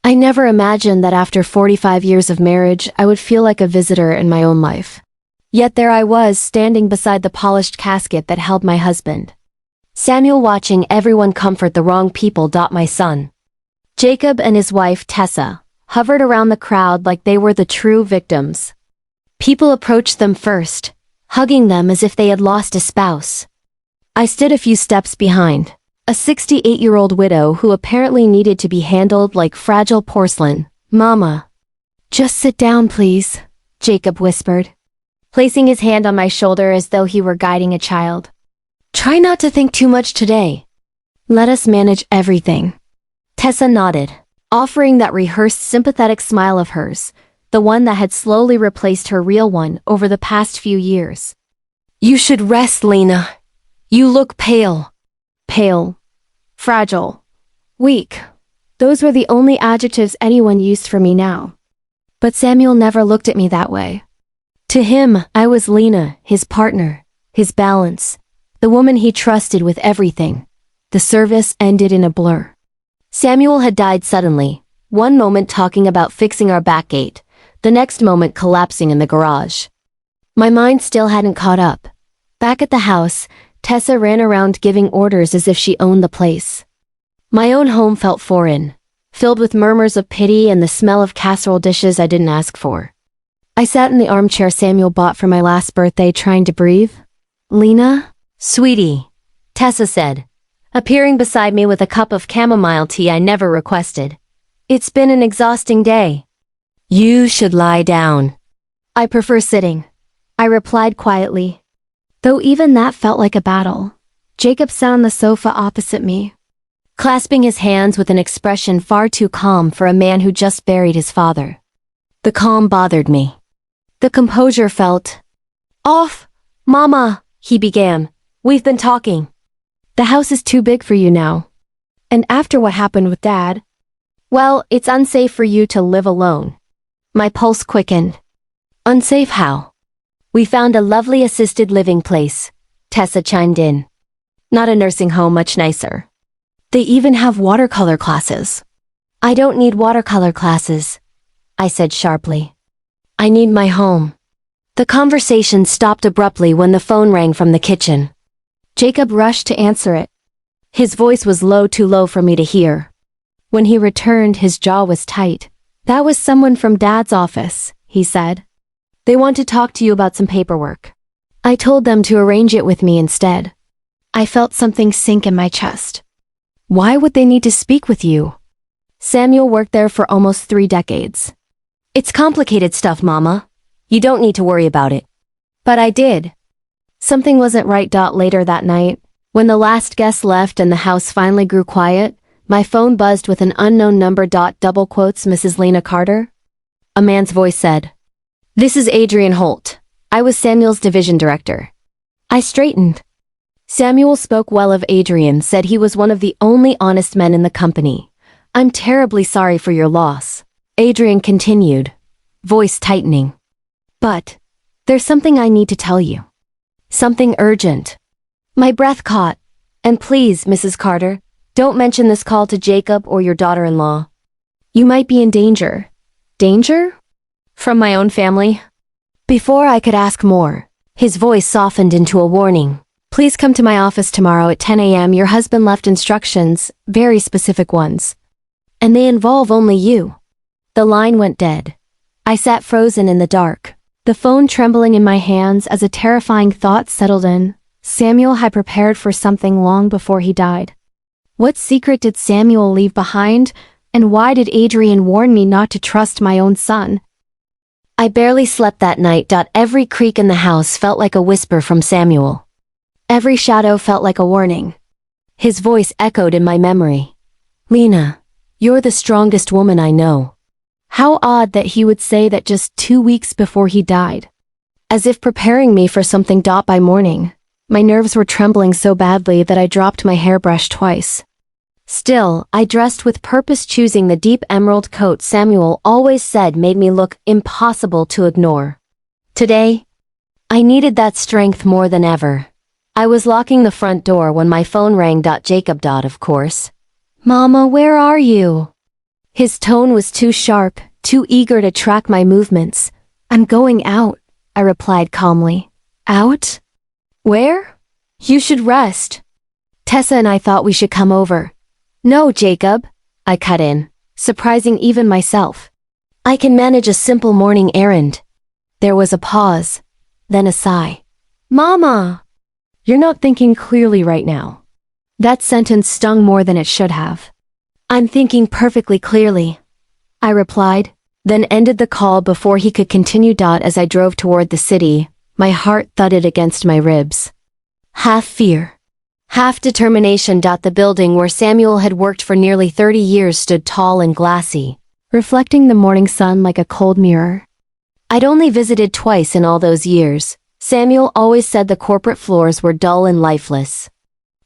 I never imagined that after 45 years of marriage, I would feel like a visitor in my own life. Yet there I was, standing beside the polished casket that held my husband. Samuel, watching everyone comfort the wrong people. My son, Jacob, and his wife, Tessa, hovered around the crowd like they were the true victims. People approached them first, hugging them as if they had lost a spouse. I stood a few steps behind, a 68-year-old widow who apparently needed to be handled like fragile porcelain. "Mama, just sit down, please," Jacob whispered, placing his hand on my shoulder as though he were guiding a child. "Try not to think too much today. Let us manage everything." Tessa nodded, offering that rehearsed sympathetic smile of hers, the one that had slowly replaced her real one over the past few years. "You should rest, Lena. You look pale." Pale, fragile, weak. Those were the only adjectives anyone used for me now. But Samuel never looked at me that way. To him, I was Lena, his partner, his balance, the woman he trusted with everything. The service ended in a blur. Samuel had died suddenly, one moment talking about fixing our back gate, the next moment collapsing in the garage. My mind still hadn't caught up. Back at the house, Tessa ran around giving orders as if she owned the place. My own home felt foreign, filled with murmurs of pity and the smell of casserole dishes I didn't ask for. I sat in the armchair Samuel bought for my last birthday, trying to breathe. "Lena?" "Sweetie," Tessa said, appearing beside me with a cup of chamomile tea I never requested. "It's been an exhausting day. You should lie down." "I prefer sitting," I replied quietly. Though even that felt like a battle. Jacob sat on the sofa opposite me, clasping his hands with an expression far too calm for a man who just buried his father. The calm bothered me. The composure felt off. "Mama," he began, "we've been talking. The house is too big for you now. And after what happened with Dad, well, it's unsafe for you to live alone." My pulse quickened. "Unsafe how?" "We found a lovely assisted living place," Tessa chimed in. "Not a nursing home, much nicer. They even have watercolor classes." "I don't need watercolor classes," I said sharply. "I need my home." The conversation stopped abruptly when the phone rang from the kitchen. Jacob rushed to answer it. His voice was low, too low for me to hear. When he returned, his jaw was tight. "That was someone from Dad's office," he said. "They want to talk to you about some paperwork." I told them to arrange it with me instead. I felt something sink in my chest. Why would they need to speak with you? Samuel worked there for almost 3 decades. "It's complicated stuff, Mama. You don't need to worry about it." But I did. Something wasn't right. Later that night, when the last guest left and the house finally grew quiet, my phone buzzed with an unknown number. Double quotes, "Mrs. Lena Carter?" A man's voice said, "This is Adrian Holt. I was Samuel's division director." I straightened. Samuel spoke well of Adrian, said he was one of the only honest men in the company. "I'm terribly sorry for your loss," Adrian continued, voice tightening. "But there's something I need to tell you. Something urgent." My breath caught. "And please, Mrs. Carter, don't mention this call to Jacob or your daughter-in-law. You might be in danger." "Danger? From my own family?" Before I could ask more, his voice softened into a warning. "Please come to my office tomorrow at 10 a.m. Your husband left instructions, very specific ones. And they involve only you." The line went dead. I sat frozen in the dark, the phone trembling in my hands as a terrifying thought settled in. Samuel had prepared for something long before he died. What secret did Samuel leave behind, and why did Adrian warn me not to trust my own son? I barely slept that night. Every creak in the house felt like a whisper from Samuel. Every shadow felt like a warning. His voice echoed in my memory. "Lena, you're the strongest woman I know." How odd that he would say that just 2 weeks before he died. As if preparing me for something. By morning, my nerves were trembling so badly that I dropped my hairbrush twice. Still, I dressed with purpose, choosing the deep emerald coat Samuel always said made me look impossible to ignore. Today, I needed that strength more than ever. I was locking the front door when my phone rang. Jacob. Of course. "Mama, where are you?" His tone was too sharp, too eager to track my movements. I'm going out, I replied calmly. Out? Where? You should rest. Tessa and I thought we should come over. No, Jacob, I cut in, surprising even myself. I can manage a simple morning errand. There was a pause, then a sigh. Mama! You're not thinking clearly right now. That sentence stung more than it should have. I'm thinking perfectly clearly, I replied, then ended the call before he could continue. As I drove toward the city, my heart thudded against my ribs. Half fear, half determination. The building where Samuel had worked for nearly 30 years stood tall and glassy, reflecting the morning sun like a cold mirror. I'd only visited twice in all those years. Samuel always said the corporate floors were dull and lifeless.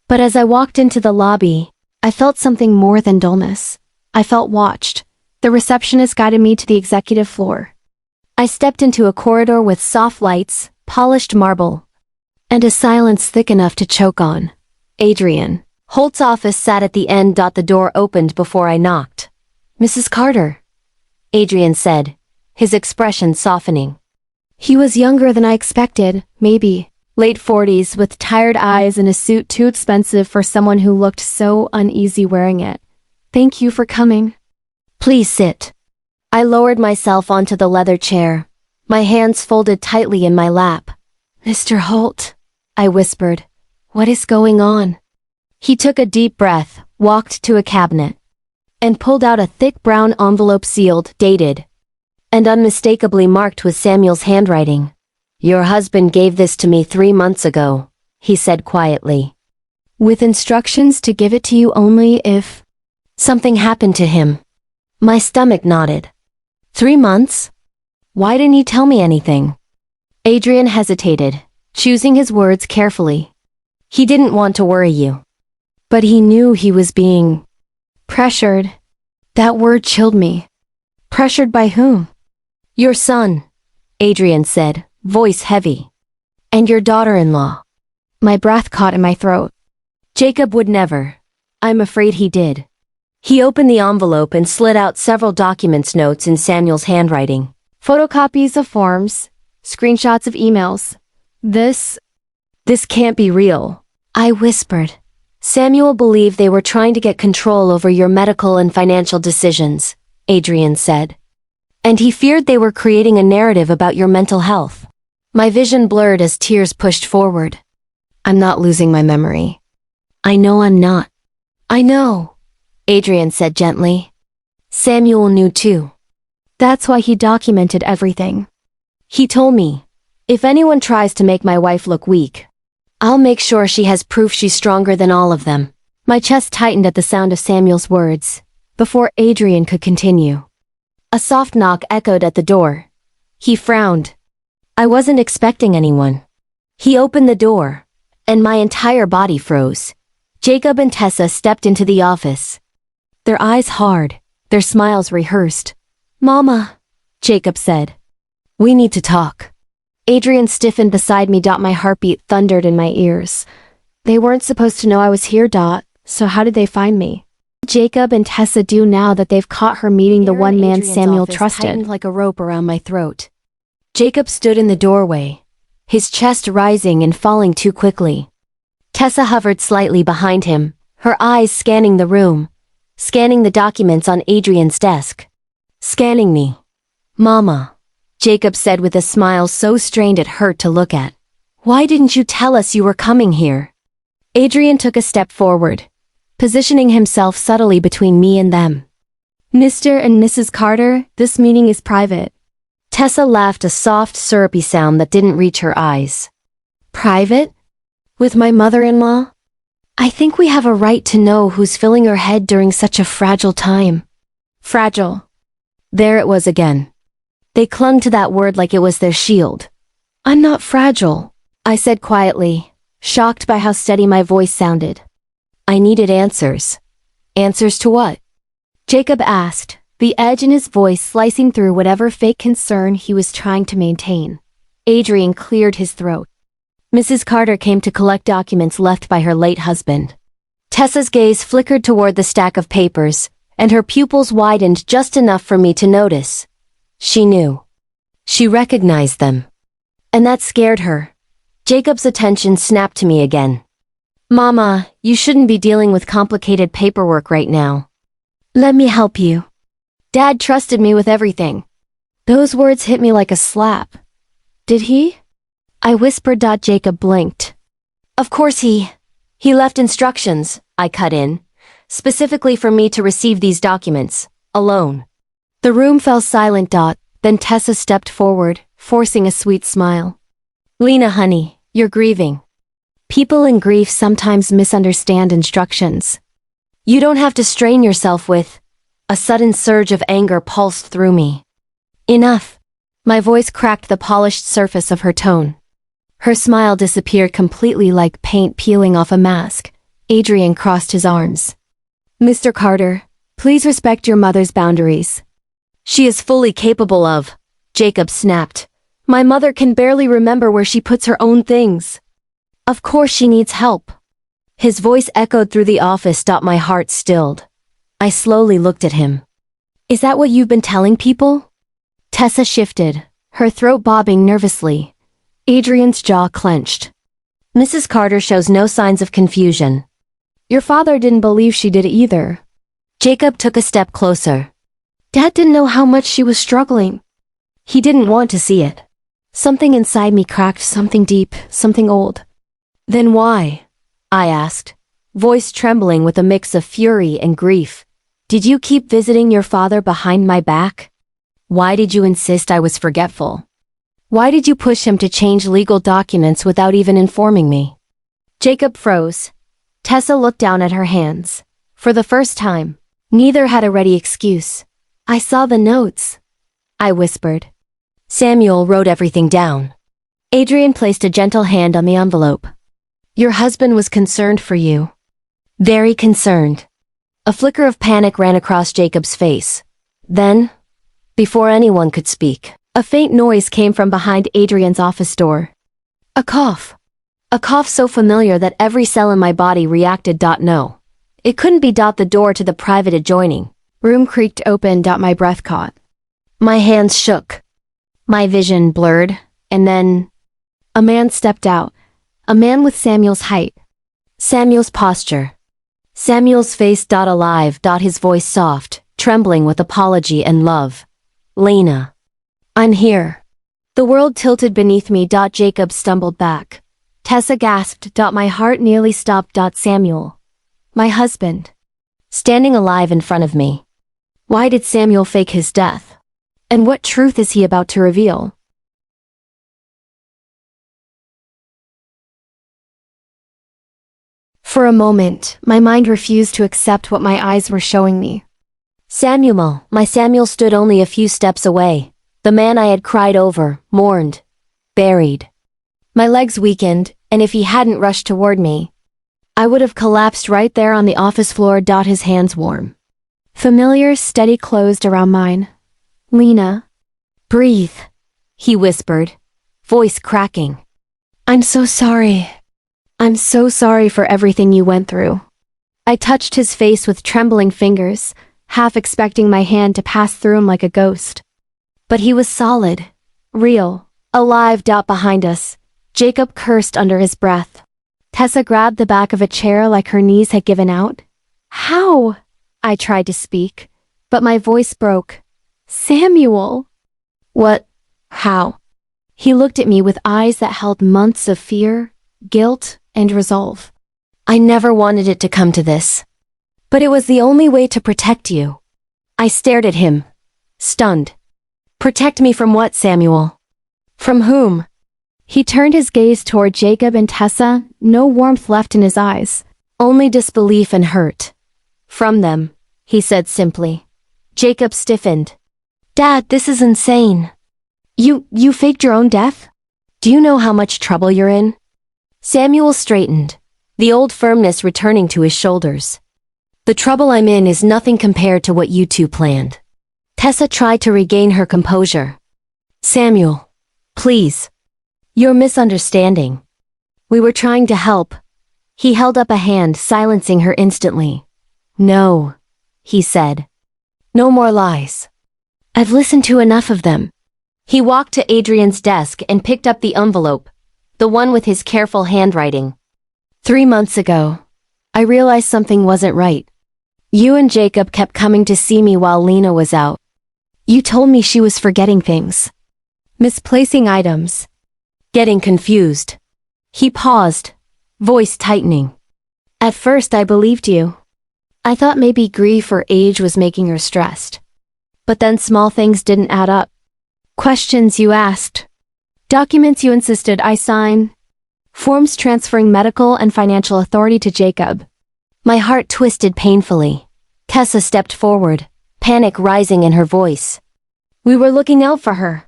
But as I walked into the lobby, I felt something more than dullness. I felt watched. The receptionist guided me to the executive floor. I stepped into a corridor with soft lights, polished marble, and a silence thick enough to choke on. Adrian Holt's office sat at the end. The door opened before I knocked. Mrs. Carter, Adrian said, his expression softening. He was younger than I expected, maybe late 40s, with tired eyes and a suit too expensive for someone who looked so uneasy wearing it. Thank you for coming. Please sit. I lowered myself onto the leather chair, my hands folded tightly in my lap. Mr. Holt, I whispered, what is going on? He took a deep breath, walked to a cabinet, and pulled out a thick brown envelope sealed, dated, and unmistakably marked with Samuel's handwriting. Your husband gave this to me 3 months ago, he said quietly. With instructions to give it to you only if something happened to him. My stomach nodded. 3 months? Why didn't he tell me anything? Adrian hesitated, choosing his words carefully. He didn't want to worry you. But he knew he was being pressured. That word chilled me. Pressured by whom? Your son, Adrian said, voice heavy. And your daughter-in-law. My breath caught in my throat. Jacob would never. I'm afraid he did. He opened the envelope and slid out several documents, notes in Samuel's handwriting. Photocopies of forms, screenshots of emails. This can't be real, I whispered. Samuel believed they were trying to get control over your medical and financial decisions, Adrian said. And he feared they were creating a narrative about your mental health. My vision blurred as tears pushed forward. I'm not losing my memory. I know I'm not. I know, Adrian said gently. Samuel knew too. That's why he documented everything. He told me, if anyone tries to make my wife look weak, I'll make sure she has proof she's stronger than all of them. My chest tightened at the sound of Samuel's words, before Adrian could continue. A soft knock echoed at the door. He frowned. I wasn't expecting anyone. He opened the door, and my entire body froze. Jacob and Tessa stepped into the office. Their eyes hard, their smiles rehearsed. Mama, Jacob said. We need to talk. Adrian stiffened beside me. My heartbeat thundered in my ears. They weren't supposed to know I was here. So how did they find me? Jacob and Tessa do now that they've caught her meeting the one man Samuel trusted. Tightened like a rope around my throat. Jacob stood in the doorway, his chest rising and falling too quickly. Tessa hovered slightly behind him, her eyes scanning the room, scanning the documents on Adrian's desk. Scanning me. Mama, Jacob said with a smile so strained it hurt to look at. Why didn't you tell us you were coming here? Adrian took a step forward, positioning himself subtly between me and them. Mr. and Mrs. Carter, this meeting is private. Tessa laughed, a soft, syrupy sound that didn't reach her eyes. Private? With my mother-in-law? I think we have a right to know who's filling her head during such a fragile time. Fragile. There it was again. They clung to that word like it was their shield. I'm not fragile, I said quietly, shocked by how steady my voice sounded. I needed answers. Answers to what? Jacob asked, the edge in his voice slicing through whatever fake concern he was trying to maintain. Adrian cleared his throat. Mrs. Carter came to collect documents left by her late husband. Tessa's gaze flickered toward the stack of papers, and her pupils widened just enough for me to notice. She knew. She recognized them. And that scared her. Jacob's attention snapped to me again. Mama, you shouldn't be dealing with complicated paperwork right now. Let me help you. Dad trusted me with everything. Those words hit me like a slap. Did he? I whispered. Jacob blinked. Of course he left instructions, I cut in, specifically for me to receive these documents, alone. The room fell silent. Then Tessa stepped forward, forcing a sweet smile. Lena, honey, you're grieving. People in grief sometimes misunderstand instructions. You don't have to strain yourself with. A sudden surge of anger pulsed through me. Enough. My voice cracked the polished surface of her tone. Her smile disappeared completely like paint peeling off a mask. Adrian crossed his arms. Mr. Carter, please respect your mother's boundaries. She is fully capable of, Jacob snapped. My mother can barely remember where she puts her own things. Of course she needs help. His voice echoed through the office. My heart stilled. I slowly looked at him. Is that what you've been telling people? Tessa shifted, her throat bobbing nervously. Adrian's jaw clenched. Mrs. Carter shows no signs of confusion. Your father didn't believe she did either. Jacob took a step closer. Dad didn't know how much she was struggling. He didn't want to see it. Something inside me cracked, something deep, something old. Then why? I asked, voice trembling with a mix of fury and grief. Did you keep visiting your father behind my back? Why did you insist I was forgetful? Why did you push him to change legal documents without even informing me? Jacob froze. Tessa looked down at her hands. For the first time, neither had a ready excuse. I saw the notes, I whispered. Samuel wrote everything down. Adrian placed a gentle hand on the envelope. Your husband was concerned for you. Very concerned. A flicker of panic ran across Jacob's face. Then, before anyone could speak, a faint noise came from behind Adrian's office door. A cough. A cough so familiar that every cell in my body reacted. No. It couldn't be. The door to the private adjoining room creaked open. My breath caught. My hands shook. My vision blurred, and then a man stepped out. A man with Samuel's height. Samuel's posture. Samuel's face. Alive. His voice soft, trembling with apology and love. Lena. I'm here. The world tilted beneath me. Jacob stumbled back. Tessa gasped. My heart nearly stopped. Samuel. My husband. Standing alive in front of me. Why did Samuel fake his death? And what truth is he about to reveal? For a moment, my mind refused to accept what my eyes were showing me. Samuel, my Samuel stood only a few steps away. The man I had cried over, mourned, buried. My legs weakened, and if he hadn't rushed toward me, I would have collapsed right there on the office floor. His hands warm. Familiar, steady closed around mine. Lena. Breathe, he whispered, voice cracking. I'm so sorry. I'm so sorry for everything you went through. I touched his face with trembling fingers, half expecting my hand to pass through him like a ghost. But he was solid, real, alive. Behind us, Jacob cursed under his breath. Tessa grabbed the back of a chair like her knees had given out. How? I tried to speak, but my voice broke. Samuel. What? How? He looked at me with eyes that held months of fear, guilt, and resolve. I never wanted it to come to this. But it was the only way to protect you. I stared at him, stunned. Protect me from what, Samuel? From whom? He turned his gaze toward Jacob and Tessa, no warmth left in his eyes, only disbelief and hurt. From them, he said simply. Jacob stiffened. Dad, this is insane. You faked your own death? Do you know how much trouble you're in? Samuel straightened, the old firmness returning to his shoulders. The trouble I'm in is nothing compared to what you two planned. Tessa tried to regain her composure. Samuel, please. You're misunderstanding. We were trying to help. He held up a hand, silencing her instantly. No, he said, No more lies. I've listened to enough of them. He walked to Adrian's desk and picked up the envelope, the one with his careful handwriting. 3 months ago, I realized something wasn't right. You and Jacob kept coming to see me while Lena was out. You told me she was forgetting things, misplacing items, getting confused. He paused, voice tightening. At first I believed you. I thought maybe grief or age was making her stressed. But then small things didn't add up. Questions you asked. Documents you insisted I sign. Forms transferring medical and financial authority to Jacob. My heart twisted painfully. Tessa stepped forward, panic rising in her voice. We were looking out for her.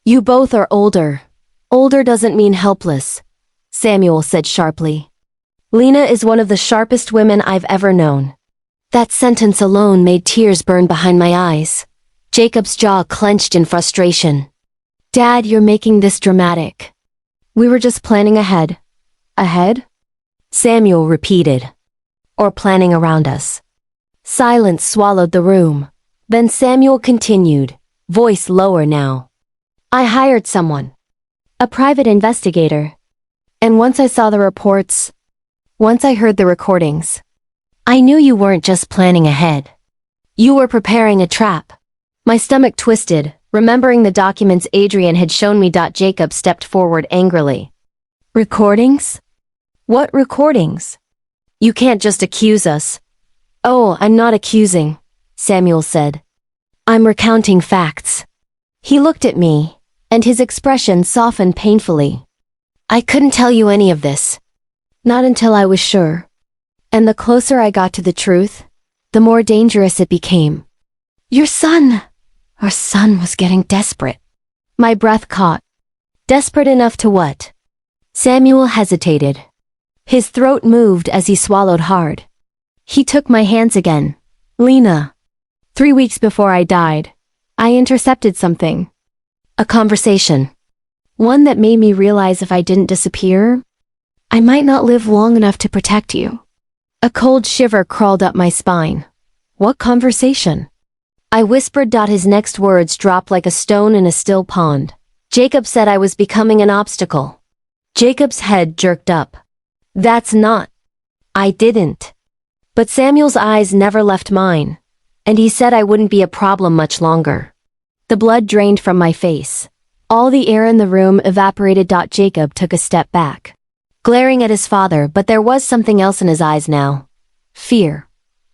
You both are older. Older doesn't mean helpless, Samuel said sharply. Lena is one of the sharpest women I've ever known. That sentence alone made tears burn behind my eyes. Jacob's jaw clenched in frustration. Dad, you're making this dramatic. We were just planning ahead. Ahead? Samuel repeated. Or planning around us. Silence swallowed the room. Then Samuel continued, voice lower now. I hired someone. A private investigator. And once I saw the reports, once I heard the recordings, I knew you weren't just planning ahead. You were preparing a trap. My stomach twisted, remembering the documents Adrian had shown me. Jacob stepped forward angrily. Recordings? What recordings? You can't just accuse us. Oh, I'm not accusing, Samuel said. I'm recounting facts. He looked at me, and his expression softened painfully. I couldn't tell you any of this. Not until I was sure. And the closer I got to the truth, the more dangerous it became. Your son! Our son was getting desperate. My breath caught. Desperate enough to what? Samuel hesitated. His throat moved as he swallowed hard. He took my hands again. Lena. 3 weeks before I died, I intercepted something. A conversation. One that made me realize if I didn't disappear, I might not live long enough to protect you. A cold shiver crawled up my spine. What conversation? I whispered. His next words dropped like a stone in a still pond. Jacob said I was becoming an obstacle. Jacob's head jerked up. That's not. I didn't. But Samuel's eyes never left mine, and he said I wouldn't be a problem much longer. The blood drained from my face. All the air in the room evaporated. Jacob took a step back, glaring at his father, but there was something else in his eyes now. Fear.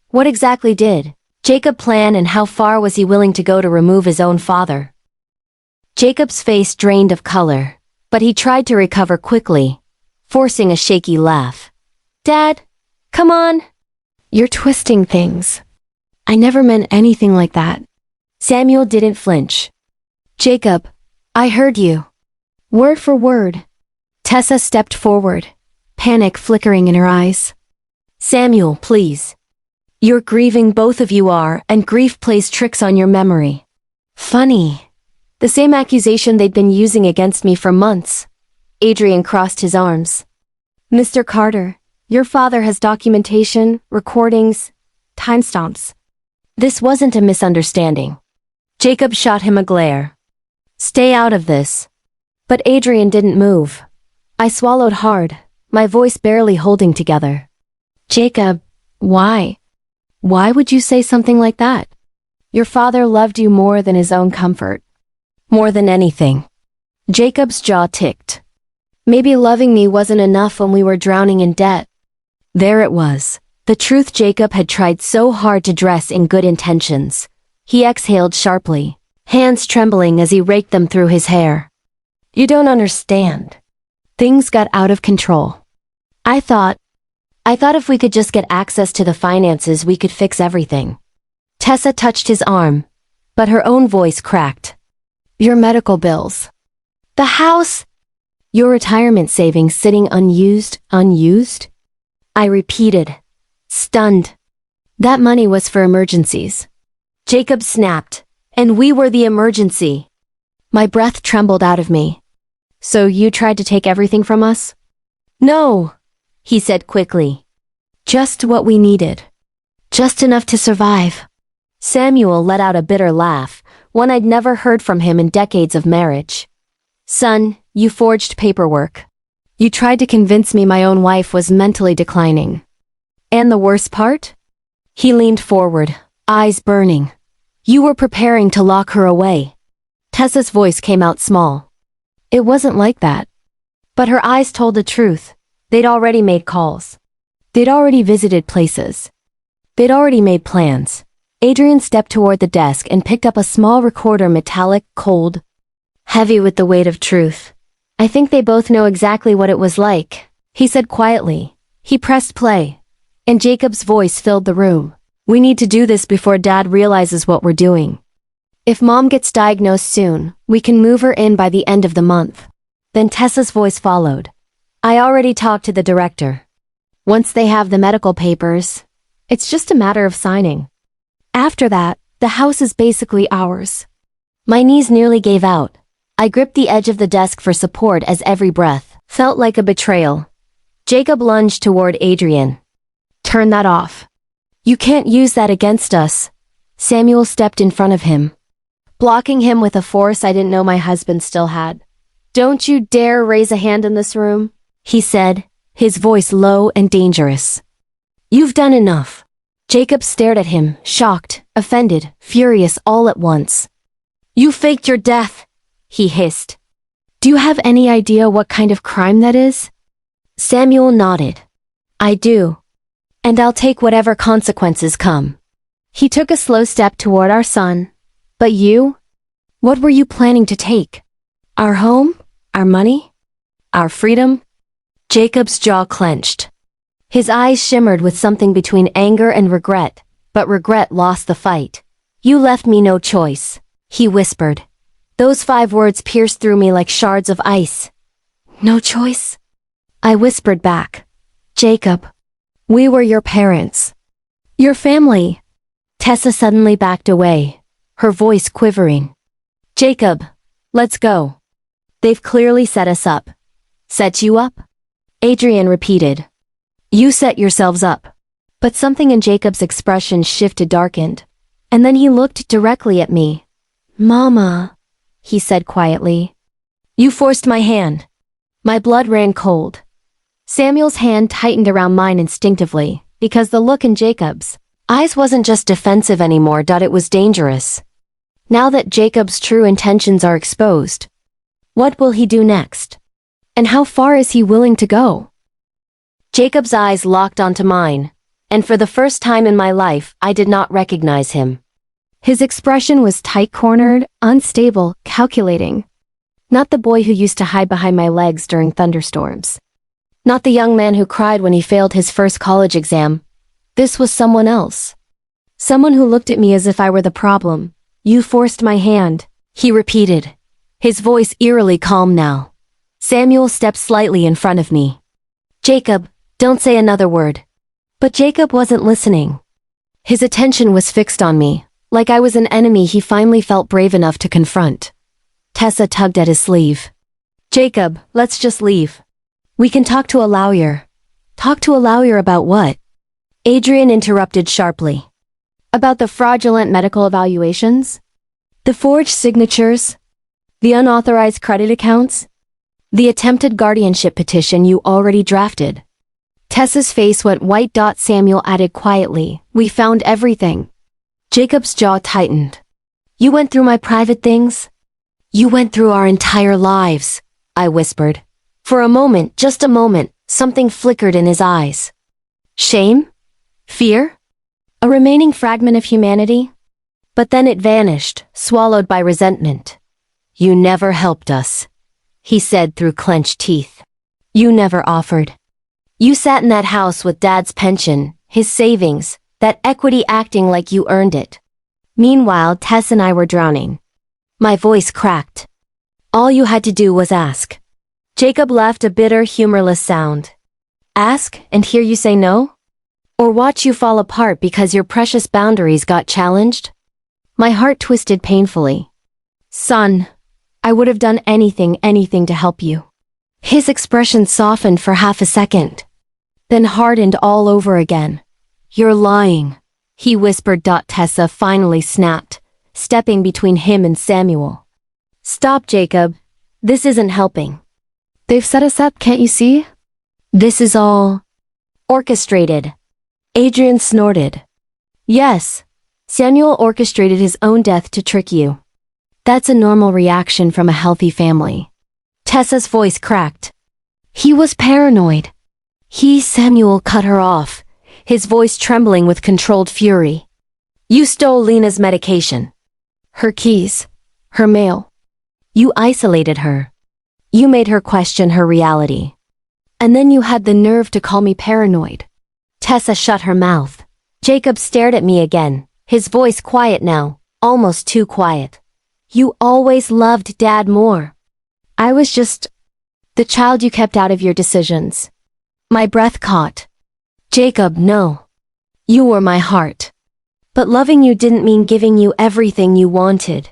What exactly did Jacob plan, and how far was he willing to go to remove his own father? Jacob's face drained of color, but he tried to recover quickly, forcing a shaky laugh. Dad, come on. You're twisting things. I never meant anything like that. Samuel didn't flinch. Jacob, I heard you. Word for word. Tessa stepped forward, panic flickering in her eyes. Samuel, please. You're grieving, both of you are, and grief plays tricks on your memory. Funny. The same accusation they'd been using against me for months. Adrian crossed his arms. Mr. Carter, your father has documentation, recordings, timestamps. This wasn't a misunderstanding. Jacob shot him a glare. Stay out of this. But Adrian didn't move. I swallowed hard, my voice barely holding together. Jacob, why? Why would you say something like that? Your father loved you more than his own comfort. More than anything. Jacob's jaw ticked. Maybe loving me wasn't enough when we were drowning in debt. There it was, the truth Jacob had tried so hard to dress in good intentions. He exhaled sharply, hands trembling as he raked them through his hair. You don't understand. Things got out of control. I thought if we could just get access to the finances, we could fix everything. Tessa touched his arm, but her own voice cracked. Your medical bills. The house. Your retirement savings sitting unused? I repeated, stunned. That money was for emergencies. Jacob snapped, and we were the emergency. My breath trembled out of me. So you tried to take everything from us? No, he said quickly. Just what we needed. Just enough to survive. Samuel let out a bitter laugh, one I'd never heard from him in decades of marriage. Son, you forged paperwork. You tried to convince me my own wife was mentally declining. And the worst part? He leaned forward, eyes burning. You were preparing to lock her away. Tessa's voice came out small. It wasn't like that. But her eyes told the truth. They'd already made calls. They'd already visited places. They'd already made plans. Adrian stepped toward the desk and picked up a small recorder, metallic, cold, heavy with the weight of truth. I think they both know exactly what it was like, he said quietly. He pressed play, and Jacob's voice filled the room. We need to do this before Dad realizes what we're doing. If Mom gets diagnosed soon, we can move her in by the end of the month. Then Tessa's voice followed. I already talked to the director. Once they have the medical papers, it's just a matter of signing. After that, the house is basically ours. My knees nearly gave out. I gripped the edge of the desk for support as every breath felt like a betrayal. Jacob lunged toward Adrian. Turn that off. You can't use that against us. Samuel stepped in front of him, blocking him with a force I didn't know my husband still had. Don't you dare raise a hand in this room, he said, his voice low and dangerous. You've done enough. Jacob stared at him, shocked, offended, furious all at once. You faked your death, he hissed. Do you have any idea what kind of crime that is? Samuel nodded. I do. And I'll take whatever consequences come. He took a slow step toward our son. But you? What were you planning to take? Our home? Our money? Our freedom? Jacob's jaw clenched. His eyes shimmered with something between anger and regret, but regret lost the fight. You left me no choice, he whispered. Those 5 words pierced through me like shards of ice. No choice? I whispered back. Jacob, we were your parents. Your family. Tessa suddenly backed away, her voice quivering. Jacob, let's go. They've clearly set us up. Set you up? Adrian repeated. You set yourselves up. But something in Jacob's expression shifted, darkened. And then he looked directly at me. Mama, he said quietly. You forced my hand. My blood ran cold. Samuel's hand tightened around mine instinctively, because the look in Jacob's eyes wasn't just defensive anymore, it was dangerous. Now that Jacob's true intentions are exposed, what will he do next? And how far is he willing to go? Jacob's eyes locked onto mine, and for the first time in my life, I did not recognize him. His expression was tight-cornered, unstable, calculating. Not the boy who used to hide behind my legs during thunderstorms. Not the young man who cried when he failed his first college exam. This was someone else. Someone who looked at me as if I were the problem. You forced my hand, he repeated, his voice eerily calm now. Samuel stepped slightly in front of me. Jacob, don't say another word. But Jacob wasn't listening. His attention was fixed on me, like I was an enemy he finally felt brave enough to confront. Tessa tugged at his sleeve. Jacob, let's just leave. We can talk to a lawyer. Talk to a lawyer about what? Adrian interrupted sharply. About the fraudulent medical evaluations? The forged signatures? The unauthorized credit accounts? The attempted guardianship petition you already drafted. Tessa's face went white. Samuel added quietly, we found everything. Jacob's jaw tightened. You went through my private things? You went through our entire lives, I whispered. For a moment, just a moment, something flickered in his eyes. Shame? Fear? A remaining fragment of humanity? But then it vanished, swallowed by resentment. You never helped us, he said through clenched teeth. You never offered. You sat in that house with Dad's pension, his savings, that equity acting like you earned it. Meanwhile, Tess and I were drowning. My voice cracked. All you had to do was ask. Jacob left a bitter, humorless sound. Ask and hear you say no? Or watch you fall apart because your precious boundaries got challenged? My heart twisted painfully. Son, I would have done anything to help you. His expression softened for half a second, then hardened all over again. You're lying, he whispered. Tessa finally snapped, stepping between him and Samuel. Stop, Jacob. This isn't helping. They've set us up, can't you see? This is all orchestrated. Adrian snorted. Yes, Samuel orchestrated his own death to trick you. That's a normal reaction from a healthy family. Tessa's voice cracked. He was paranoid. Samuel cut her off, his voice trembling with controlled fury. You stole Lena's medication. Her keys. Her mail. You isolated her. You made her question her reality. And then you had the nerve to call me paranoid. Tessa shut her mouth. Jacob stared at me again, his voice quiet now, almost too quiet. You always loved Dad more. I was just the child you kept out of your decisions. My breath caught. Jacob, no. You were my heart. But loving you didn't mean giving you everything you wanted.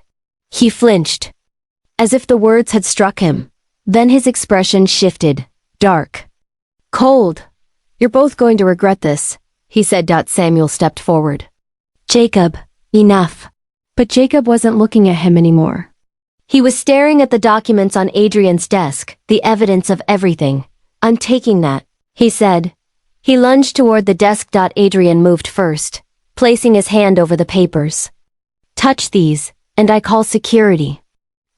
He flinched, as if the words had struck him. Then his expression shifted, dark. Cold. You're both going to regret this, he said. Samuel stepped forward. Jacob, enough. But Jacob wasn't looking at him anymore. He was staring at the documents on Adrian's desk, the evidence of everything. I'm taking that, he said. He lunged toward the desk. Adrian moved first, placing his hand over the papers. Touch these, and I call security.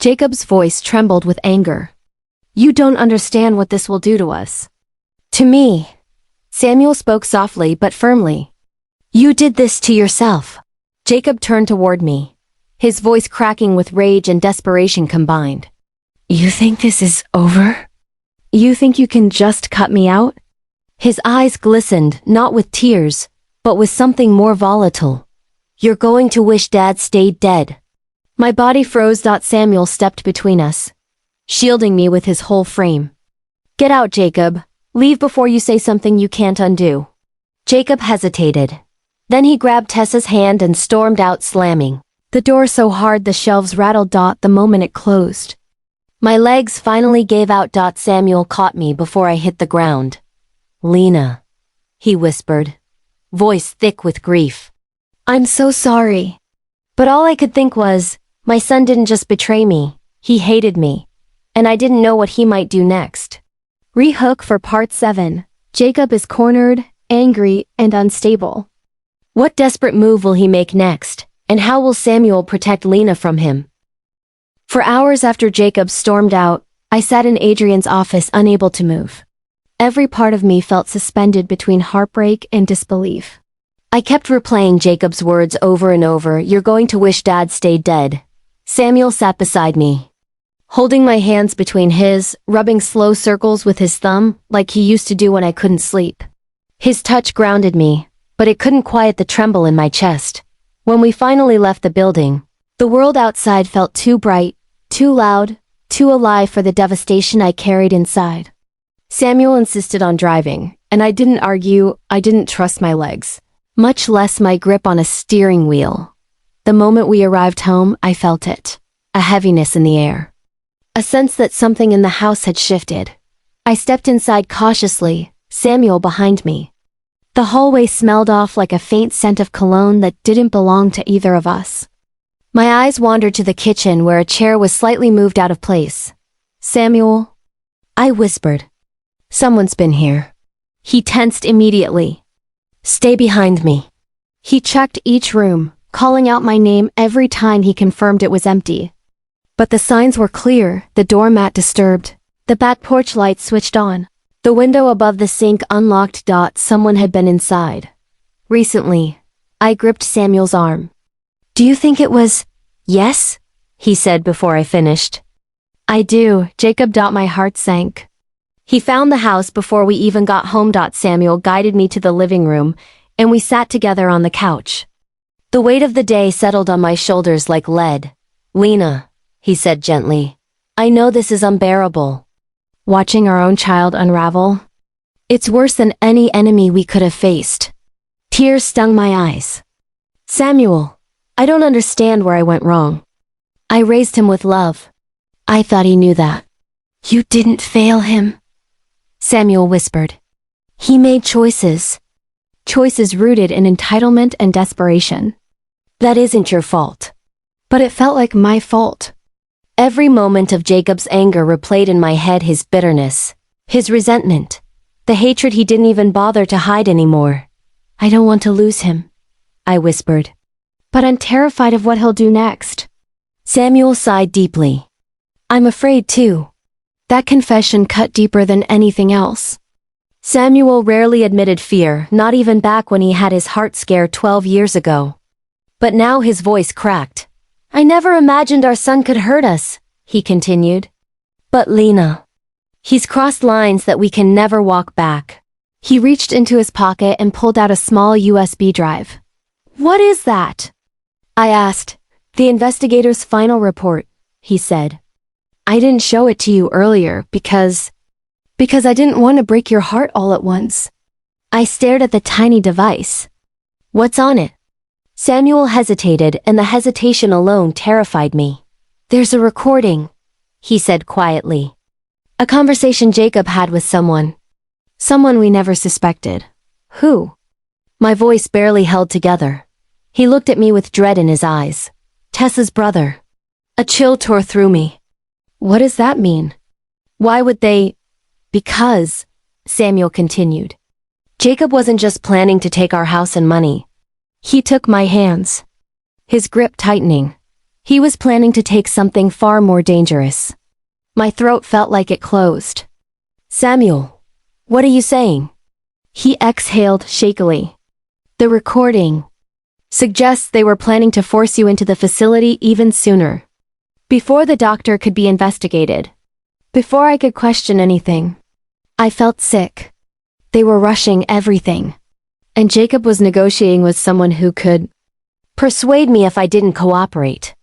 Jacob's voice trembled with anger. You don't understand what this will do to us. To me. Samuel spoke softly but firmly. You did this to yourself. Jacob turned toward me, his voice cracking with rage and desperation combined. You think this is over? You think you can just cut me out? His eyes glistened, not with tears, but with something more volatile. You're going to wish Dad stayed dead. My body froze. Samuel stepped between us, shielding me with his whole frame. Get out, Jacob. Leave before you say something you can't undo. Jacob hesitated. Then he grabbed Tessa's hand and stormed out, slamming the door so hard the shelves rattled. The moment it closed, my legs finally gave out. Samuel caught me before I hit the ground. Lena, he whispered, voice thick with grief. I'm so sorry. But all I could think was, my son didn't just betray me, he hated me. And I didn't know what he might do next. Rehook for Part 7. Jacob is cornered, angry, and unstable. What desperate move will he make next, and how will Samuel protect Lena from him? For hours after Jacob stormed out, I sat in Adrian's office unable to move. Every part of me felt suspended between heartbreak and disbelief. I kept replaying Jacob's words over and over. You're going to wish Dad stayed dead. Samuel sat beside me, holding my hands between his, rubbing slow circles with his thumb, like he used to do when I couldn't sleep. His touch grounded me, but it couldn't quiet the tremble in my chest. When we finally left the building, the world outside felt too bright, too loud, too alive for the devastation I carried inside. Samuel insisted on driving, and I didn't argue. I didn't trust my legs, much less my grip on a steering wheel. The moment we arrived home, I felt it, a heaviness in the air. A sense that something in the house had shifted. I stepped inside cautiously, Samuel behind me. The hallway smelled off like a faint scent of cologne that didn't belong to either of us. My eyes wandered to the kitchen where a chair was slightly moved out of place. Samuel? I whispered. Someone's been here. He tensed immediately. Stay behind me. He checked each room, calling out my name every time he confirmed it was empty. But the signs were clear, the doormat disturbed, the back porch light switched on, the window above the sink unlocked. Someone had been inside. Recently. I gripped Samuel's arm. Do you think it was? Yes? He said before I finished. I do, Jacob. My heart sank. He found the house before we even got home. Samuel guided me to the living room, and we sat together on the couch. The weight of the day settled on my shoulders like lead. Lena, he said gently, I know this is unbearable. Watching our own child unravel? It's worse than any enemy we could have faced. Tears stung my eyes. Samuel, I don't understand where I went wrong. I raised him with love. I thought he knew that. You didn't fail him, Samuel whispered. He made choices. Choices rooted in entitlement and desperation. That isn't your fault. But it felt like my fault. Every moment of Jacob's anger replayed in my head his bitterness, his resentment, the hatred he didn't even bother to hide anymore. I don't want to lose him, I whispered. But I'm terrified of what he'll do next. Samuel sighed deeply. I'm afraid too. That confession cut deeper than anything else. Samuel rarely admitted fear, not even back when he had his heart scare 12 years ago. But now his voice cracked. I never imagined our son could hurt us, he continued. But Lena. He's crossed lines that we can never walk back. He reached into his pocket and pulled out a small USB drive. What is that? I asked. The investigator's final report, he said. I didn't show it to you earlier because I didn't want to break your heart all at once. I stared at the tiny device. What's on it? Samuel hesitated, and the hesitation alone terrified me. There's a recording, he said quietly. A conversation Jacob had with someone. Someone we never suspected. Who? My voice barely held together. He looked at me with dread in his eyes. Tessa's brother. A chill tore through me. What does that mean? Why would they? Because, Samuel continued. Jacob wasn't just planning to take our house and money. He took my hands. His grip tightening. He was planning to take something far more dangerous. My throat felt like it closed. Samuel, what are you saying? He exhaled shakily. The recording suggests they were planning to force you into the facility even sooner. Before the doctor could be investigated. Before I could question anything. I felt sick. They were rushing everything. And Jacob was negotiating with someone who could persuade me if I didn't cooperate.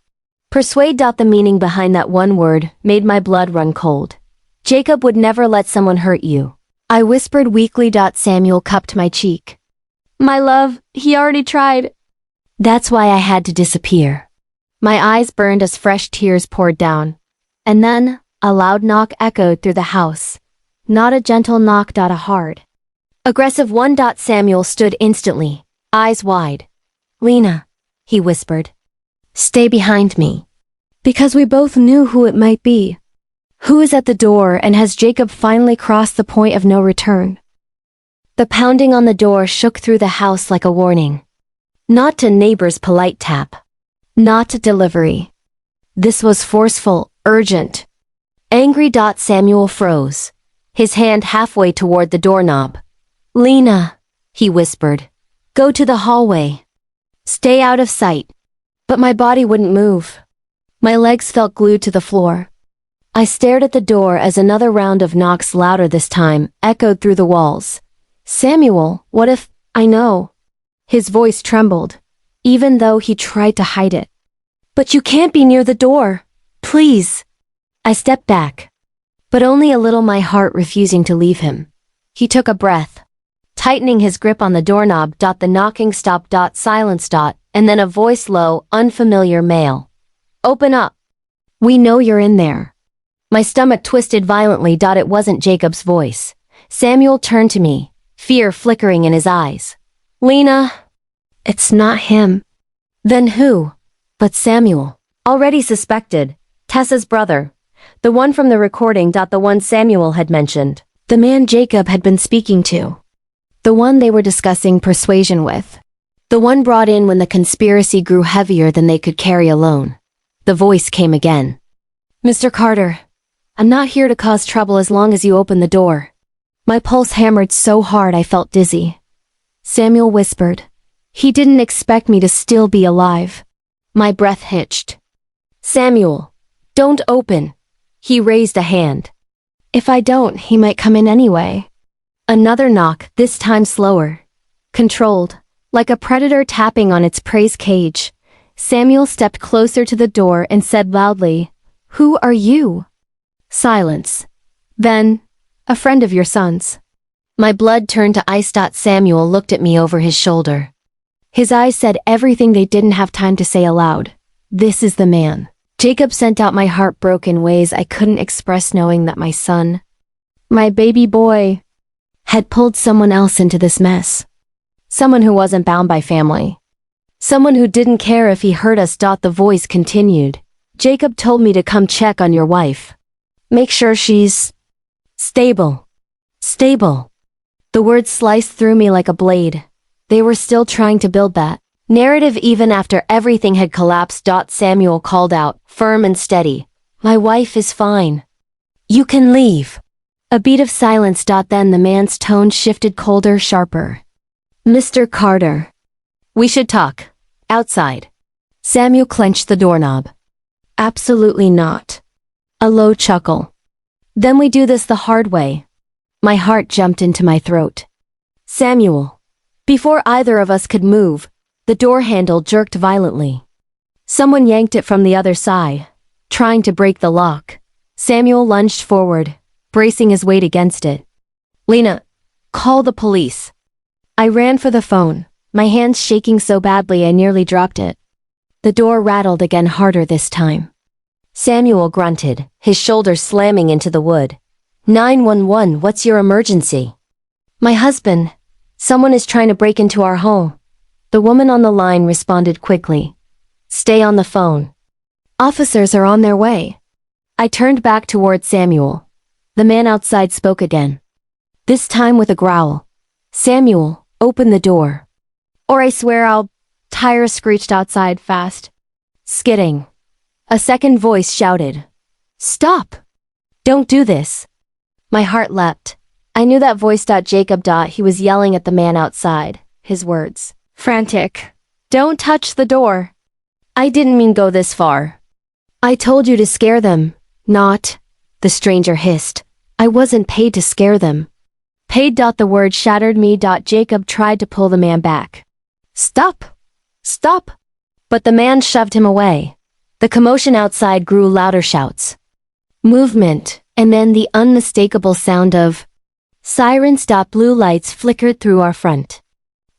Persuade. The meaning behind that one word made my blood run cold. Jacob would never let someone hurt you. I whispered weakly. Samuel cupped my cheek. My love, he already tried. That's why I had to disappear. My eyes burned as fresh tears poured down. And then, a loud knock echoed through the house. Not a gentle knock. A hard, aggressive one. Samuel stood instantly, eyes wide. Lena, he whispered. Stay behind me. Because we both knew who it might be. Who is at the door, and has Jacob finally crossed the point of no return? The pounding on the door shook through the house like a warning. Not a neighbor's polite tap. Not a delivery. This was forceful, urgent. Angry. Samuel froze, his hand halfway toward the doorknob. Lena, he whispered. Go to the hallway. Stay out of sight. But my body wouldn't move. My legs felt glued to the floor. I stared at the door as another round of knocks, louder this time, echoed through the walls. Samuel, what if? I know. His voice trembled, even though he tried to hide it. But you can't be near the door. Please. I stepped back. But only a little, my heart refusing to leave him. He took a breath, tightening his grip on the doorknob. The knocking stopped. Silence. And then a voice, low, unfamiliar, male. Open up. We know you're in there. My stomach twisted violently. It wasn't Jacob's voice. Samuel turned to me, fear flickering in his eyes. Lena. It's not him. Then who? But Samuel. Already suspected. Tessa's brother. The one from the recording. The one Samuel had mentioned. The man Jacob had been speaking to. The one they were discussing persuasion with. The one brought in when the conspiracy grew heavier than they could carry alone. The voice came again. Mr. Carter, I'm not here to cause trouble as long as you open the door. My pulse hammered so hard I felt dizzy. Samuel whispered. He didn't expect me to still be alive. My breath hitched. Samuel, don't open. He raised a hand. If I don't, he might come in anyway. Another knock, this time slower. Controlled, like a predator tapping on its prey's cage. Samuel stepped closer to the door and said loudly, Who are you? Silence. Then, a friend of your son's. My blood turned to ice. Samuel looked at me over his shoulder. His eyes said everything they didn't have time to say aloud. This is the man. Jacob sent out my heart broke in ways I couldn't express, knowing that my son, my baby boy, had pulled someone else into this mess. Someone who wasn't bound by family. Someone who didn't care if he hurt us. The voice continued. Jacob told me to come check on your wife. Make sure she's stable. Stable. The words sliced through me like a blade. They were still trying to build that narrative even after everything had collapsed. Samuel called out, firm and steady. My wife is fine. You can leave. A beat of silence. Then the man's tone shifted, colder, sharper. Mr. Carter. We should talk. Outside. Samuel clenched the doorknob. Absolutely not. A low chuckle. Then we do this the hard way. My heart jumped into my throat. Samuel. Before either of us could move, the door handle jerked violently. Someone yanked it from the other side, trying to break the lock. Samuel lunged forward, bracing his weight against it. Lena, call the police. I ran for the phone, my hands shaking so badly I nearly dropped it. The door rattled again, harder this time. Samuel grunted, his shoulders slamming into the wood. 911, what's your emergency? My husband. Someone is trying to break into our home. The woman on the line responded quickly. Stay on the phone. Officers are on their way. I turned back toward Samuel. The man outside spoke again. This time with a growl. Samuel, open the door. Or I swear I'll... Tires screeched outside fast. Skidding. A second voice shouted. Stop! Don't do this. My heart leapt. I knew that voice. Jacob. He was yelling at the man outside. His words. Frantic. Don't touch the door. I didn't mean go this far. I told you to scare them, not. The stranger hissed. I wasn't paid to scare them. Paid. The word shattered me. Jacob tried to pull the man back. Stop! Stop! But the man shoved him away. The commotion outside grew, louder shouts. Movement, and then the unmistakable sound of sirens. Blue lights flickered through our front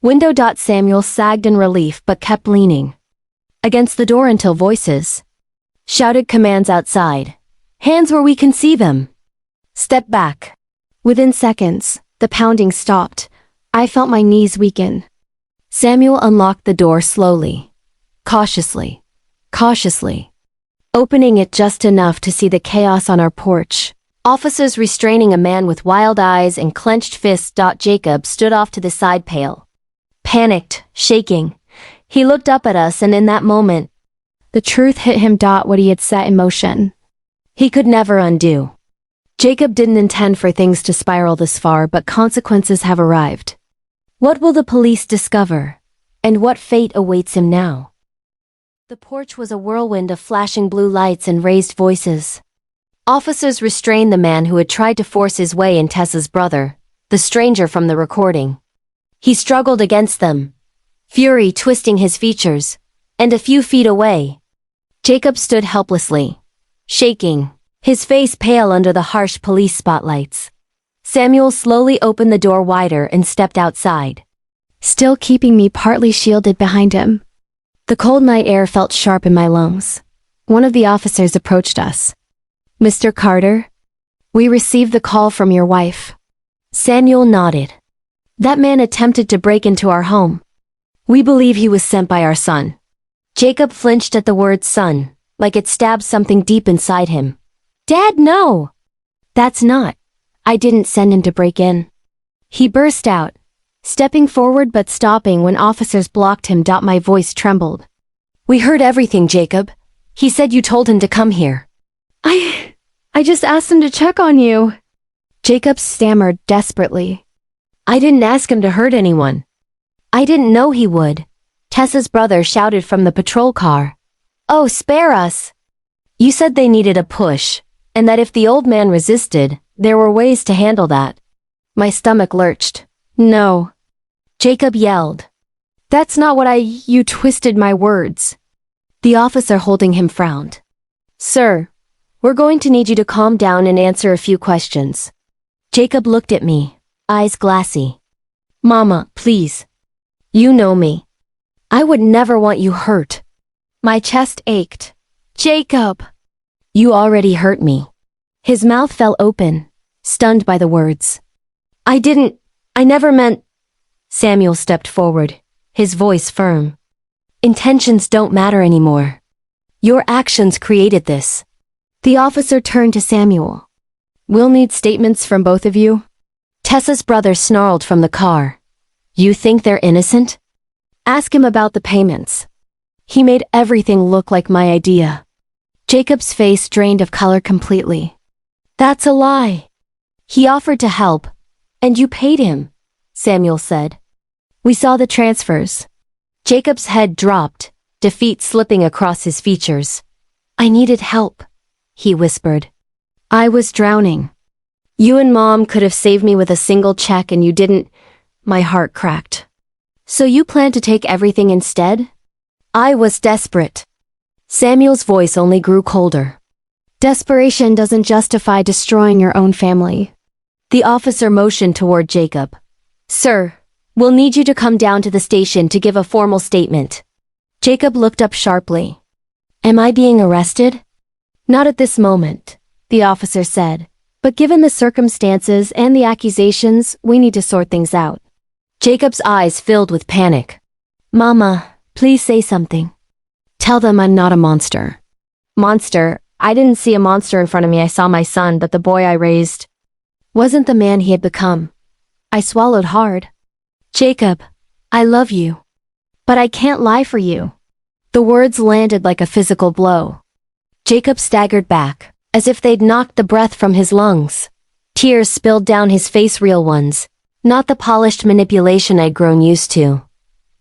window. Samuel sagged in relief but kept leaning against the door until voices shouted commands outside. Hands where we can see them. Step back. Within seconds, the pounding stopped. I felt my knees weaken. Samuel unlocked the door slowly, cautiously, opening it just enough to see the chaos on our porch. Officers restraining a man with wild eyes and clenched fists. Jacob stood off to the side, pale, panicked, shaking. He looked up at us, and in that moment, the truth hit him. What he had set in motion, he could never undo. Jacob didn't intend for things to spiral this far, but consequences have arrived. What will the police discover? And what fate awaits him now? The porch was a whirlwind of flashing blue lights and raised voices. Officers restrained the man who had tried to force his way in. Tessa's brother, the stranger from the recording. He struggled against them, fury twisting his features, and a few feet away, Jacob stood helplessly, shaking, his face pale under the harsh police spotlights. Samuel slowly opened the door wider and stepped outside, still keeping me partly shielded behind him. The cold night air felt sharp in my lungs. One of the officers approached us. Mr. Carter? We received the call from your wife. Samuel nodded. That man attempted to break into our home. We believe he was sent by our son. Jacob flinched at the word son, like it stabbed something deep inside him. Dad, no! That's not. I didn't send him to break in. He burst out, stepping forward but stopping when officers blocked him. My voice trembled. We heard everything, Jacob. He said you told him to come here. I just asked him to check on you. Jacob stammered desperately. I didn't ask him to hurt anyone. I didn't know he would. Tessa's brother shouted from the patrol car. Oh, spare us. You said they needed a push, and that if the old man resisted, there were ways to handle that. My stomach lurched. No. Jacob yelled. That's not what You twisted my words. The officer holding him frowned. Sir, we're going to need you to calm down and answer a few questions. Jacob looked at me, eyes glassy. Mama, please. You know me. I would never want you hurt. My chest ached. Jacob! You already hurt me. His mouth fell open, stunned by the words. I never meant... Samuel stepped forward, his voice firm. Intentions don't matter anymore. Your actions created this. The officer turned to Samuel. We'll need statements from both of you. Tessa's brother snarled from the car. You think they're innocent? Ask him about the payments. He made everything look like my idea. Jacob's face drained of color completely. That's a lie. He offered to help, and you paid him, Samuel said. We saw the transfers. Jacob's head dropped, defeat slipping across his features. I needed help, he whispered. I was drowning. You and Mom could have saved me with a single check and you didn't. My heart cracked. So you planned to take everything instead? I was desperate. Samuel's voice only grew colder. Desperation doesn't justify destroying your own family. The officer motioned toward Jacob. Sir, we'll need you to come down to the station to give a formal statement. Jacob looked up sharply. Am I being arrested? Not at this moment, the officer said, but given the circumstances and the accusations, we need to sort things out. Jacob's eyes filled with panic. Mama, please say something. Tell them I'm not a monster. Monster? I didn't see a monster in front of me. I saw my son, but the boy I raised wasn't the man he had become. I swallowed hard. Jacob, I love you. But I can't lie for you. The words landed like a physical blow. Jacob staggered back, as if they'd knocked the breath from his lungs. Tears spilled down his face, real ones, not the polished manipulation I'd grown used to.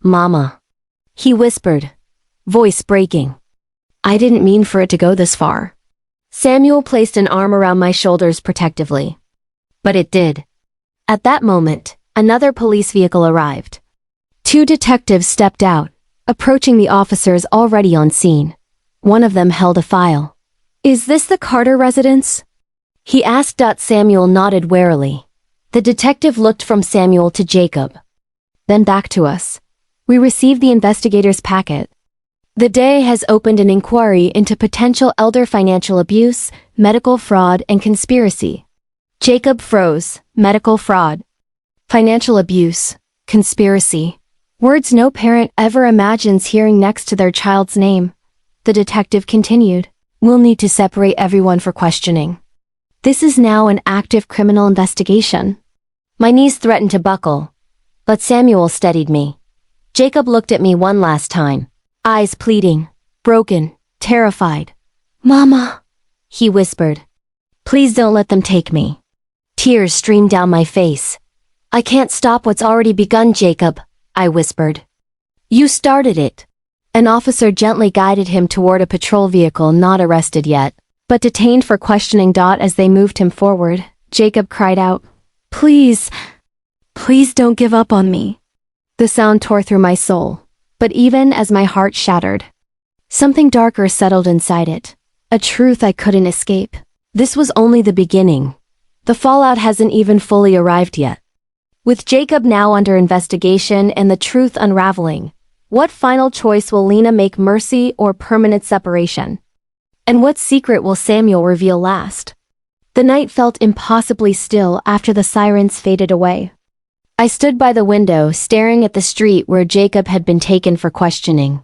Mama, he whispered, voice breaking. I didn't mean for it to go this far. Samuel placed an arm around my shoulders protectively. But it did. At that moment, another police vehicle arrived. 2 detectives stepped out, approaching the officers already on scene. One of them held a file. Is this the Carter residence? He asked. Samuel nodded warily. The detective looked from Samuel to Jacob. Then back to us. We received the investigator's packet. The DA has opened an inquiry into potential elder financial abuse, medical fraud, and conspiracy. Jacob froze. Medical fraud. Financial abuse. Conspiracy. Words no parent ever imagines hearing next to their child's name. The detective continued. We'll need to separate everyone for questioning. This is now an active criminal investigation. My knees threatened to buckle, but Samuel steadied me. Jacob looked at me one last time. Eyes pleading, broken, terrified. Mama, he whispered. Please don't let them take me. Tears streamed down my face. I can't stop what's already begun, Jacob, I whispered. You started it. An officer gently guided him toward a patrol vehicle, not arrested yet, but detained for questioning. As they moved him forward, Jacob cried out, Please, please don't give up on me. The sound tore through my soul. But even as my heart shattered, something darker settled inside it, a truth I couldn't escape. This was only the beginning. The fallout hasn't even fully arrived yet. With Jacob now under investigation and the truth unraveling, what final choice will Lena make, mercy or permanent separation? And what secret will Samuel reveal last? The night felt impossibly still after the sirens faded away. I stood by the window, staring at the street where Jacob had been taken for questioning.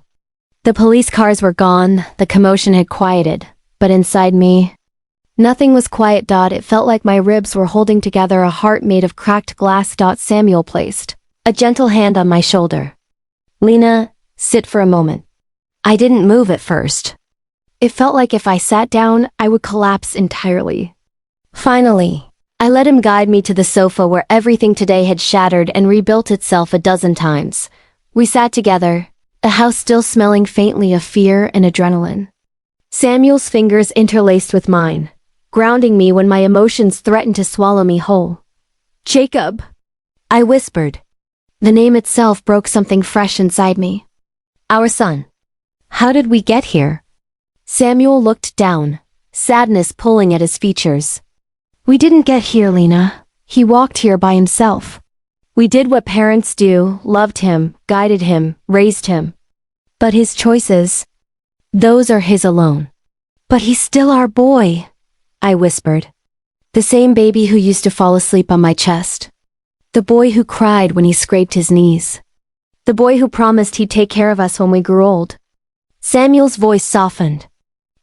The police cars were gone, the commotion had quieted, but inside me, nothing was quiet. It felt like my ribs were holding together a heart made of cracked glass. Samuel placed a gentle hand on my shoulder. Lena, sit for a moment. I didn't move at first. It felt like if I sat down, I would collapse entirely. Finally, I let him guide me to the sofa where everything today had shattered and rebuilt itself a dozen times. We sat together, the house still smelling faintly of fear and adrenaline. Samuel's fingers interlaced with mine, grounding me when my emotions threatened to swallow me whole. Jacob, I whispered. The name itself broke something fresh inside me. Our son. How did we get here? Samuel looked down, sadness pulling at his features. We didn't get here, Lena. He walked here by himself. We did what parents do, loved him, guided him, raised him. But his choices, those are his alone. But he's still our boy, I whispered. The same baby who used to fall asleep on my chest. The boy who cried when he scraped his knees. The boy who promised he'd take care of us when we grew old. Samuel's voice softened.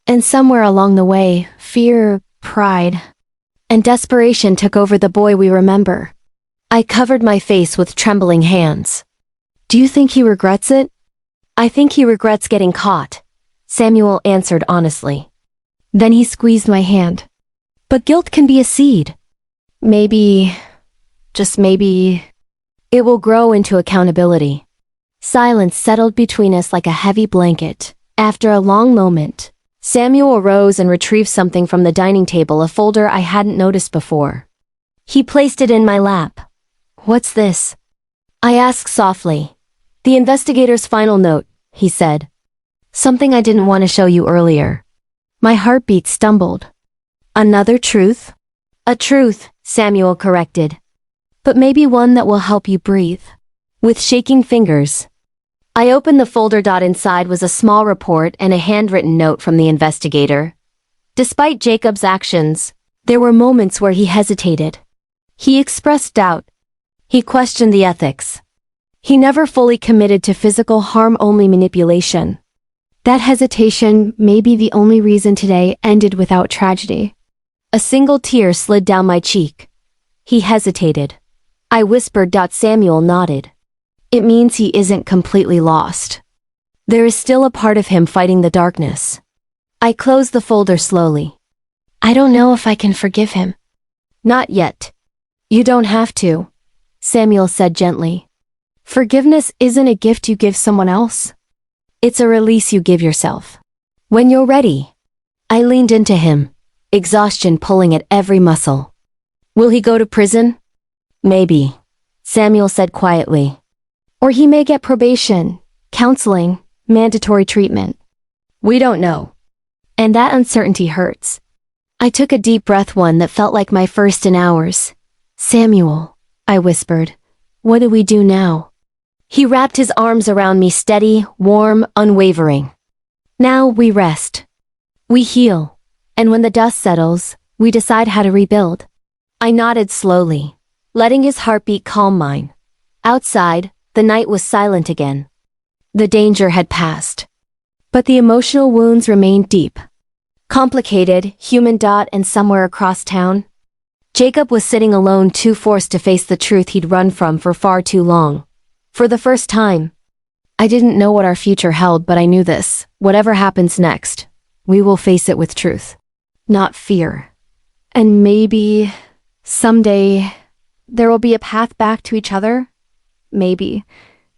And somewhere along the way, fear, pride, and desperation took over the boy we remember. I covered my face with trembling hands. Do you think he regrets it? I think he regrets getting caught, Samuel answered honestly. Then he squeezed my hand. But guilt can be a seed. Maybe, just maybe, it will grow into accountability. Silence settled between us like a heavy blanket. After a long moment, Samuel arose and retrieved something from the dining table, a folder I hadn't noticed before. He placed it in my lap. What's this? I asked softly. The investigator's final note, he said. Something I didn't want to show you earlier. My heartbeat stumbled. Another truth? A truth, Samuel corrected. But maybe one that will help you breathe. With shaking fingers, I opened the folder. Inside was a small report and a handwritten note from the investigator. Despite Jacob's actions, there were moments where he hesitated. He expressed doubt. He questioned the ethics. He never fully committed to physical harm, only manipulation. That hesitation may be the only reason today ended without tragedy. A single tear slid down my cheek. He hesitated. I whispered. Samuel nodded. It means he isn't completely lost. There is still a part of him fighting the darkness. I closed the folder slowly. I don't know if I can forgive him. Not yet. You don't have to, Samuel said gently. Forgiveness isn't a gift you give someone else. It's a release you give yourself. When you're ready. I leaned into him, exhaustion pulling at every muscle. Will he go to prison? Maybe, Samuel said quietly. Or he may get probation, counseling, mandatory treatment. We don't know. And that uncertainty hurts. I took a deep breath, one that felt like my first in hours. Samuel, I whispered, what do we do now? He wrapped his arms around me, steady, warm, unwavering. Now we rest. We heal. And when the dust settles, we decide how to rebuild. I nodded slowly, letting his heartbeat calm mine. Outside, the night was silent again. The danger had passed. But the emotional wounds remained deep. Complicated, human. And somewhere across town, Jacob was sitting alone, too forced to face the truth he'd run from for far too long. For the first time, I didn't know what our future held, but I knew this. Whatever happens next, we will face it with truth, not fear. And maybe, someday, there will be a path back to each other. Maybe.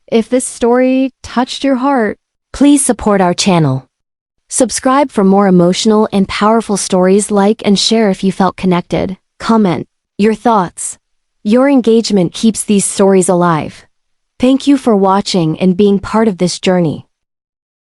If this story touched your heart, please support our channel. Subscribe for more emotional and powerful stories. Like and share if you felt connected. Comment your thoughts. Your engagement keeps these stories alive. Thank you for watching and being part of this journey.